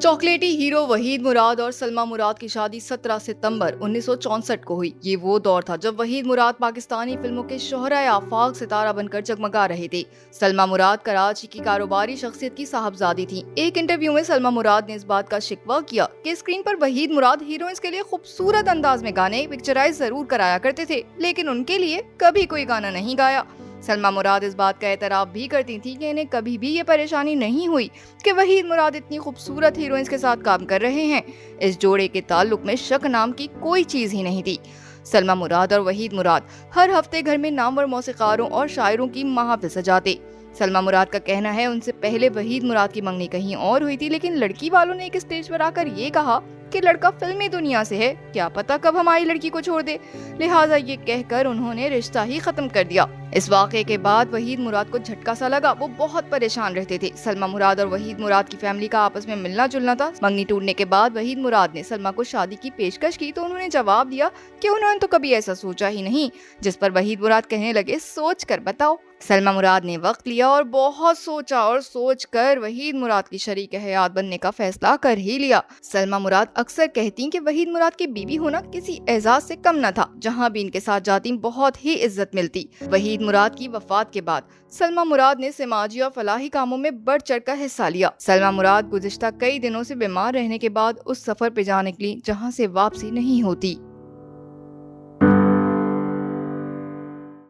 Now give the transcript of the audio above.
चॉकलेटी हीरो वहीद मुराद और सलमा मुराद की शादी 17 सितंबर 1964 को हुई। ये वो दौर था जब वहीद मुराद पाकिस्तानी फिल्मों के शोहराए आफाक सितारा बनकर जगमगा रहे थे। सलमा मुराद कराची की कारोबारी शख्सियत की साहबजादी थी। एक इंटरव्यू में सलमा मुराद ने इस बात का शिकवा किया कि स्क्रीन पर वहीद मुराद हीरोइंस के लिए खूबसूरत अंदाज में गाने पिक्चराइज जरूर कराया करते थे, लेकिन उनके लिए कभी कोई गाना नहीं गाया। सलमा मुराद इस बात का एतराफ भी करती थी कि इन्हें कभी भी ये परेशानी नहीं हुई कि वहीद मुराद इतनी खूबसूरत हीरोइंस के साथ काम कर रहे हैं। इस जोड़े के ताल्लुक में शक नाम की कोई चीज ही नहीं थी। सलमा मुराद और वहीद मुराद हर हफ्ते घर में नामवर मौसीकारों और शायरों की महफिल सजाते। सलमा मुराद का कहना है उनसे पहले वहीद मुराद की मंगनी कहीं और हुई थी, लेकिन लड़की वालों ने एक स्टेज पर आकर ये कहा कि लड़का फिल्मी दुनिया से है, क्या पता कब हमारी लड़की को छोड़ दे, लिहाजा ये कहकर उन्होंने रिश्ता ही खत्म कर दिया। इस वाक़े के बाद वहीद मुराद को झटका सा लगा। वो बहुत परेशान रहते थे। सलमा मुराद और वहीद मुराद की फैमिली का आपस में मिलना जुलना था। मंगनी टूटने के बाद वहीद मुराद ने सलमा को शादी की पेशकश की तो उन्होंने जवाब दिया कि उन्होंने तो कभी ऐसा सोचा ही नहीं, जिस पर वहीद मुराद कहने लगे, सोच कर बताओ। सलमा मुराद ने वक्त लिया और बहुत सोचा और सोच कर वहीद मुराद की शरीक हयात बनने का फैसला कर ही लिया। सलमा मुराद अक्सर कहती कि वहीद मुराद की बीवी होना किसी एजाज से कम न था। जहां भी इनके साथ जाती बहुत ही इज्जत मिलती। वहीद मुराद की वफात के बाद सलमा मुराद ने समाजी और फलाही कामों में बढ़ चढ़ कर हिस्सा लिया। सलमा मुराद गुज़िश्ता कई दिनों से बीमार रहने के बाद उस सफर पे जा निकली जहां से वापसी नहीं होती।